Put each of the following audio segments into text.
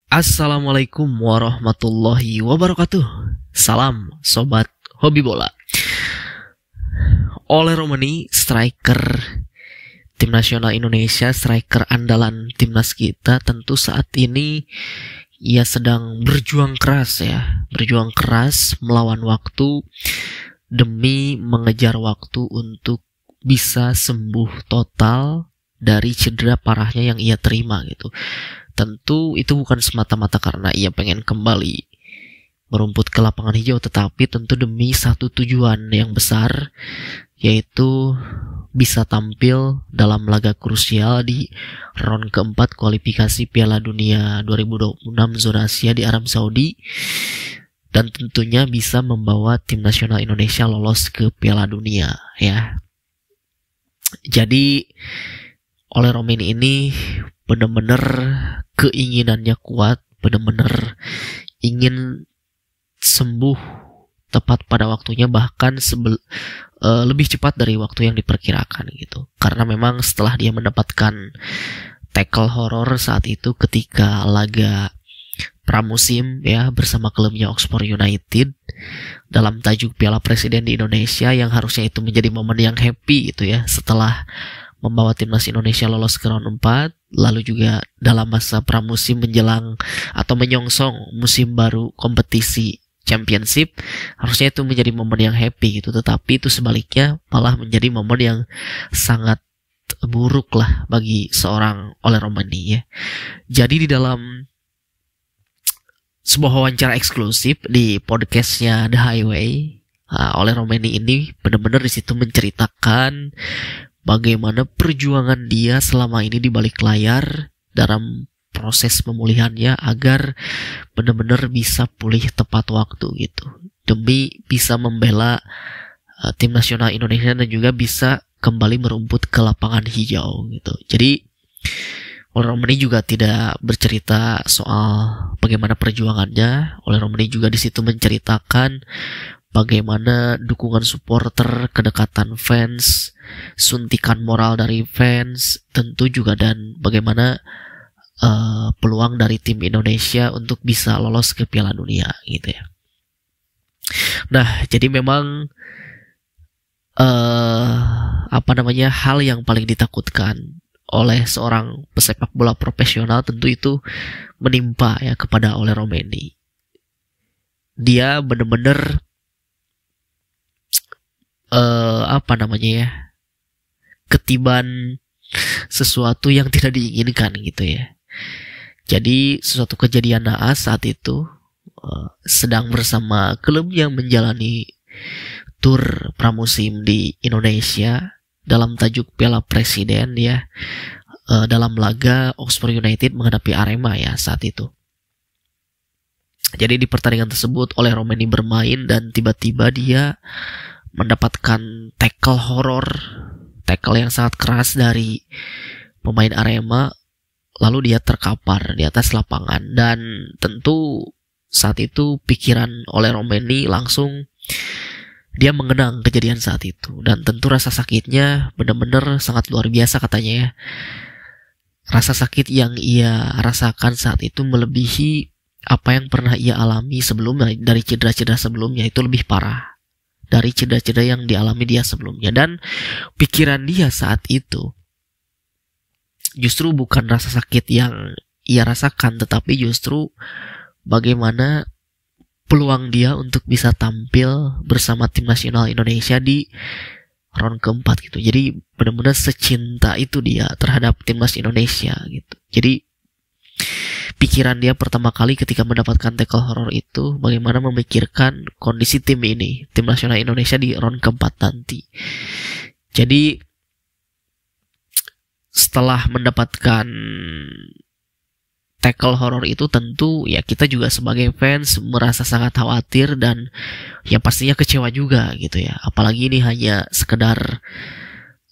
Assalamualaikum warahmatullahi wabarakatuh. Salam sobat hobi bola. Oleh Romani, striker tim nasional Indonesia, striker andalan timnas kita, tentu saat ini ia sedang berjuang keras melawan waktu demi mengejar waktu untuk bisa sembuh total dari cedera parahnya yang ia terima gitu. Tentu itu bukan semata-mata karena ia pengen kembali merumput ke lapangan hijau, tetapi tentu demi satu tujuan yang besar, yaitu bisa tampil dalam laga krusial di round keempat kualifikasi Piala Dunia 2026 zona Asia di Arab Saudi, dan tentunya bisa membawa tim nasional Indonesia lolos ke Piala Dunia ya. Jadi oleh Romani ini benar-benar keinginannya kuat, benar-benar ingin sembuh tepat pada waktunya, bahkan lebih cepat dari waktu yang diperkirakan gitu. Karena memang setelah dia mendapatkan tackle horror saat itu ketika laga pramusim ya bersama klubnya Oxford United dalam tajuk Piala Presiden di Indonesia, yang harusnya itu menjadi momen yang happy gitu ya, setelah membawa timnas Indonesia lolos ke round 4, lalu juga dalam masa pramusim menjelang atau menyongsong musim baru kompetisi championship, harusnya itu menjadi momen yang happy gitu, tetapi itu sebaliknya malah menjadi momen yang sangat buruk lah bagi seorang Oleh Romani ya. Jadi di dalam sebuah wawancara eksklusif di podcastnya The Highway, Oleh Romani ini benar-benar di situ menceritakan bagaimana perjuangan dia selama ini di balik layar dalam proses pemulihannya agar benar-benar bisa pulih tepat waktu gitu, demi bisa membela tim nasional Indonesia dan juga bisa kembali merumput ke lapangan hijau gitu. Jadi Oleh Romani juga tidak bercerita soal bagaimana perjuangannya. Oleh Romani juga di situ menceritakan bagaimana dukungan supporter, kedekatan fans, suntikan moral dari fans, tentu juga, dan bagaimana peluang dari tim Indonesia untuk bisa lolos ke Piala Dunia gitu ya. Nah, jadi memang hal yang paling ditakutkan oleh seorang pesepak bola profesional tentu itu menimpa ya kepada Oleh Romani. Dia benar-benar ketiban sesuatu yang tidak diinginkan gitu ya. Jadi suatu kejadian naas saat itu sedang bersama klub yang menjalani tur pramusim di Indonesia dalam tajuk Piala Presiden ya, dalam laga Oxford United menghadapi Arema ya saat itu. Jadi di pertandingan tersebut Oleh Romani bermain dan tiba-tiba dia mendapatkan tackle horror, tackle yang sangat keras dari pemain Arema, lalu dia terkapar di atas lapangan. Dan tentu saat itu pikiran Oleh Romani langsung dia mengenang kejadian saat itu, dan tentu rasa sakitnya benar-benar sangat luar biasa katanya ya. Rasa sakit yang ia rasakan saat itu melebihi apa yang pernah ia alami sebelumnya, dari cedera-cedera sebelumnya itu lebih parah dari cedera-cedera yang dialami dia sebelumnya. Dan pikiran dia saat itu justru bukan rasa sakit yang ia rasakan, tetapi justru bagaimana peluang dia untuk bisa tampil bersama tim nasional Indonesia di round keempat gitu. Jadi benar-benar secinta itu dia terhadap timnas Indonesia gitu. Jadi pikiran dia pertama kali ketika mendapatkan tackle horror itu bagaimana memikirkan kondisi tim ini, tim nasional Indonesia di round keempat nanti. Jadi setelah mendapatkan tackle horror itu, tentu ya kita juga sebagai fans merasa sangat khawatir dan ya pastinya kecewa juga gitu ya. Apalagi ini hanya sekedar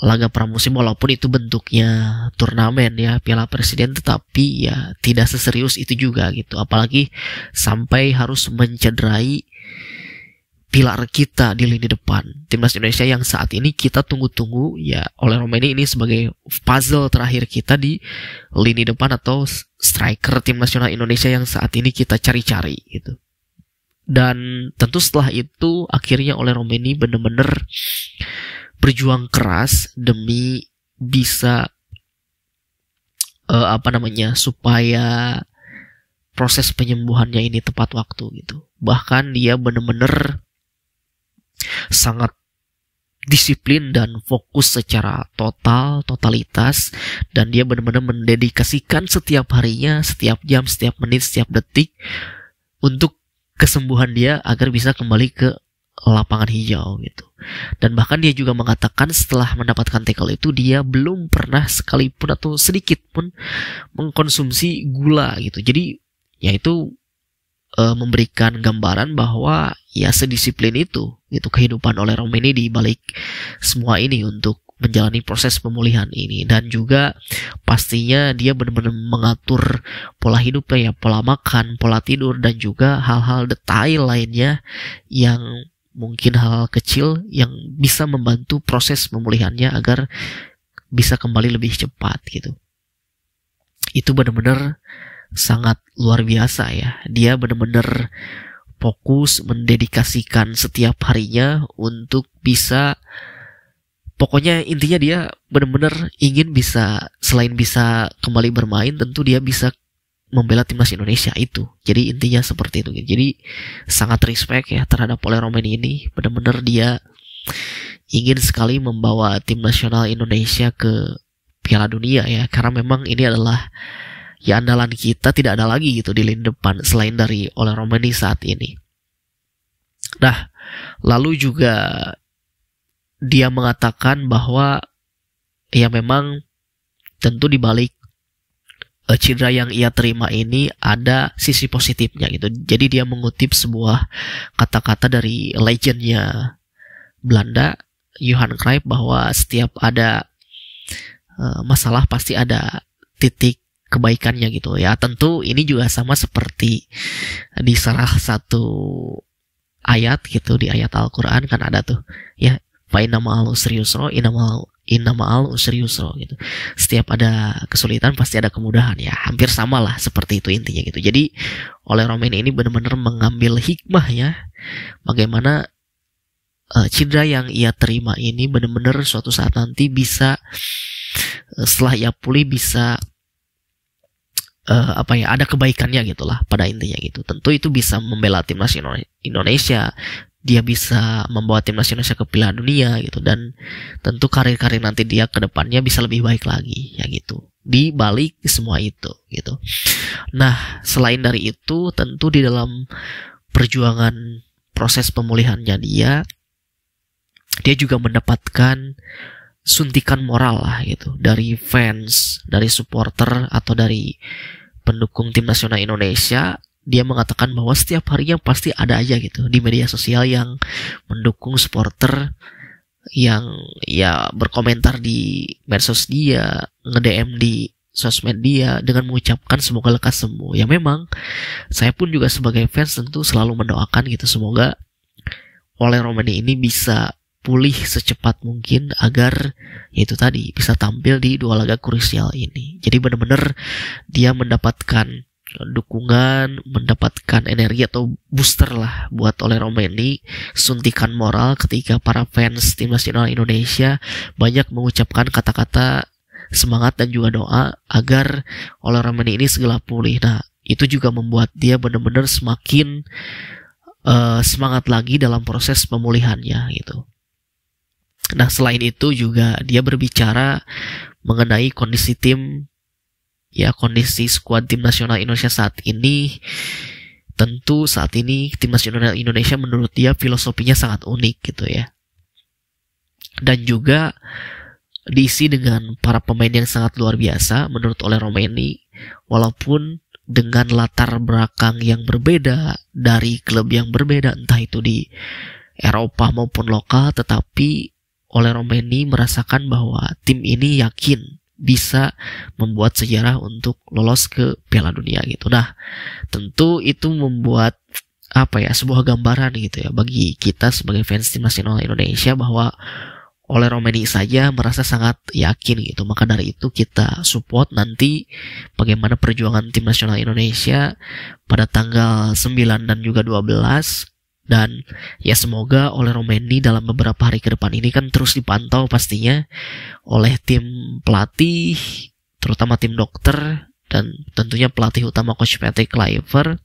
laga pramusim, walaupun itu bentuknya turnamen ya, Piala Presiden, tetapi ya tidak seserius itu juga gitu. Apalagi sampai harus mencederai pilar kita di lini depan timnas Indonesia yang saat ini kita tunggu-tunggu ya. Oleh Romeni ini sebagai puzzle terakhir kita di lini depan atau striker tim nasional Indonesia yang saat ini kita cari-cari gitu. Dan tentu setelah itu akhirnya oleh Romeni benar-benar berjuang keras demi bisa supaya proses penyembuhannya ini tepat waktu gitu. Bahkan dia benar-benar sangat disiplin dan fokus secara totalitas, dan dia benar-benar mendedikasikan setiap harinya, setiap jam, setiap menit, setiap detik untuk kesembuhan dia agar bisa kembali ke lapangan hijau gitu. Dan bahkan dia juga mengatakan setelah mendapatkan tackle itu dia belum pernah sekalipun atau sedikit pun mengkonsumsi gula gitu. Jadi ya itu memberikan gambaran bahwa ya sedisiplin itu gitu kehidupan oleh Romeni di balik semua ini untuk menjalani proses pemulihan ini. Dan juga pastinya dia benar-benar mengatur pola hidupnya ya, pola makan, pola tidur, dan juga hal-hal detail lainnya yang mungkin hal kecil yang bisa membantu proses pemulihannya agar bisa kembali lebih cepat gitu. Itu benar-benar sangat luar biasa ya. Dia benar-benar fokus mendedikasikan setiap harinya untuk bisa, pokoknya intinya dia benar-benar ingin bisa, selain bisa kembali bermain, tentu dia bisa membela timnas Indonesia itu. Jadi intinya seperti itu. Jadi sangat respect ya terhadap Ole Romeni ini. Benar-benar dia ingin sekali membawa tim nasional Indonesia ke Piala Dunia ya, karena memang ini adalah ya andalan kita, tidak ada lagi gitu di lini depan selain dari Ole Romeni saat ini. Nah, lalu juga dia mengatakan bahwa ya memang tentu di balik cedera yang ia terima ini ada sisi positifnya gitu. Jadi dia mengutip sebuah kata-kata dari legendnya Belanda, Johan Cruyff, bahwa setiap ada masalah pasti ada titik kebaikannya gitu ya. Tentu ini juga sama seperti di salah satu ayat gitu, di ayat Al-Quran kan ada tuh ya, fa inna ma'al usri yusra, inna ma'al usri yusra gitu. Setiap ada kesulitan pasti ada kemudahan ya. Hampir sama lah seperti itu intinya gitu. Jadi oleh Romeni ini benar-benar mengambil hikmah ya, bagaimana cedera yang ia terima ini benar-benar suatu saat nanti bisa, setelah ia pulih bisa ada kebaikannya gitulah pada intinya gitu. Tentu itu bisa membela timnas Indonesia, dia bisa membawa timnas Indonesia ke Piala Dunia gitu, dan tentu karir-karir nanti dia ke depannya bisa lebih baik lagi ya gitu. Di balik semua itu gitu. Nah, selain dari itu tentu di dalam perjuangan proses pemulihannya dia juga mendapatkan suntikan moral lah gitu dari fans, dari supporter atau dari pendukung tim nasional Indonesia. Dia mengatakan bahwa setiap harinya pasti ada aja gitu di media sosial yang mendukung supporter, yang ya berkomentar di medsos dia, nge-DM di sosmed dia dengan mengucapkan semoga lekas sembuh. Ya memang saya pun juga sebagai fans tentu selalu mendoakan gitu, semoga Ole Romeni ini bisa pulih secepat mungkin agar itu tadi bisa tampil di dua laga krusial ini. Jadi benar-benar dia mendapatkan dukungan, mendapatkan energi atau booster lah buat Ole Romeni, suntikan moral ketika para fans tim nasional Indonesia banyak mengucapkan kata-kata semangat dan juga doa agar Ole Romeni ini segera pulih. Nah, itu juga membuat dia benar-benar semakin semangat lagi dalam proses pemulihannya gitu. Nah, selain itu juga dia berbicara mengenai kondisi tim, ya kondisi skuad tim nasional Indonesia saat ini. Tentu saat ini tim nasional Indonesia menurut dia filosofinya sangat unik gitu ya. Dan juga diisi dengan para pemain yang sangat luar biasa menurut Ole Romeni, walaupun dengan latar belakang yang berbeda dari klub yang berbeda, entah itu di Eropa maupun lokal, tetapi Ole Romeni merasakan bahwa tim ini yakin bisa membuat sejarah untuk lolos ke Piala Dunia gitu. Nah, tentu itu membuat sebuah gambaran gitu ya bagi kita sebagai fans tim nasional Indonesia bahwa Ole Romeni saja merasa sangat yakin gitu. Maka dari itu kita support nanti bagaimana perjuangan tim nasional Indonesia pada tanggal 9 dan juga 12. Dan ya semoga Ole Romeni dalam beberapa hari ke depan ini kan terus dipantau pastinya oleh tim pelatih, terutama tim dokter, dan tentunya pelatih utama Coach Patrick Kluivert.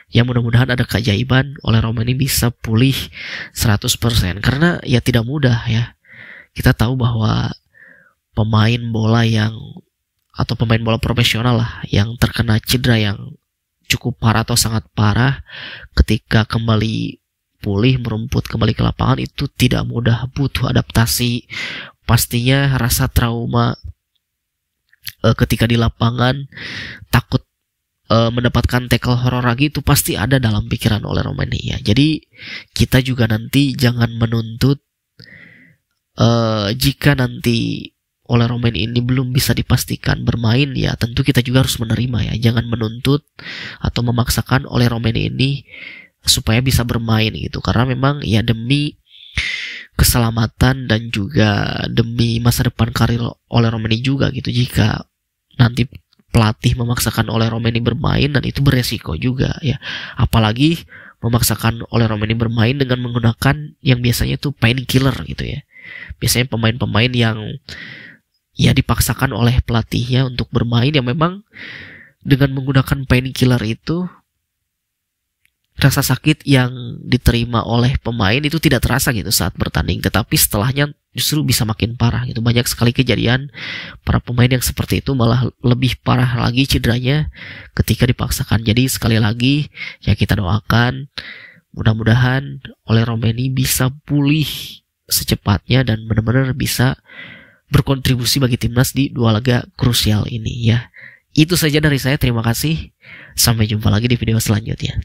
Ya mudah-mudahan ada keajaiban Ole Romeni bisa pulih 100%, karena ya tidak mudah ya. Kita tahu bahwa pemain bola profesional lah yang terkena cedera yang cukup parah atau sangat parah, ketika kembali pulih merumput kembali ke lapangan itu tidak mudah, butuh adaptasi. Pastinya rasa trauma ketika di lapangan, takut mendapatkan tackle horor lagi, itu pasti ada dalam pikiran Ole Romeni ya. Jadi kita juga nanti jangan menuntut jika nanti Ole Romeni ini belum bisa dipastikan bermain, ya tentu kita juga harus menerima ya. Jangan menuntut atau memaksakan Ole Romeni ini supaya bisa bermain gitu, karena memang ya demi keselamatan dan juga demi masa depan karir Ole Romeni juga gitu. Jika nanti pelatih memaksakan Ole Romeni bermain, dan itu beresiko juga ya. Apalagi memaksakan Ole Romeni bermain dengan menggunakan yang biasanya itu painkiller gitu ya. Biasanya pemain-pemain yang ya dipaksakan oleh pelatihnya untuk bermain, yang memang dengan menggunakan painkiller itu rasa sakit yang diterima oleh pemain itu tidak terasa gitu saat bertanding, tetapi setelahnya justru bisa makin parah gitu. Banyak sekali kejadian para pemain yang seperti itu, malah lebih parah lagi cederanya ketika dipaksakan. Jadi sekali lagi ya kita doakan mudah-mudahan Ole Romeni bisa pulih secepatnya dan benar-benar bisa berkontribusi bagi timnas di 2 laga krusial ini ya. Itu saja dari saya, terima kasih. Sampai jumpa lagi di video selanjutnya.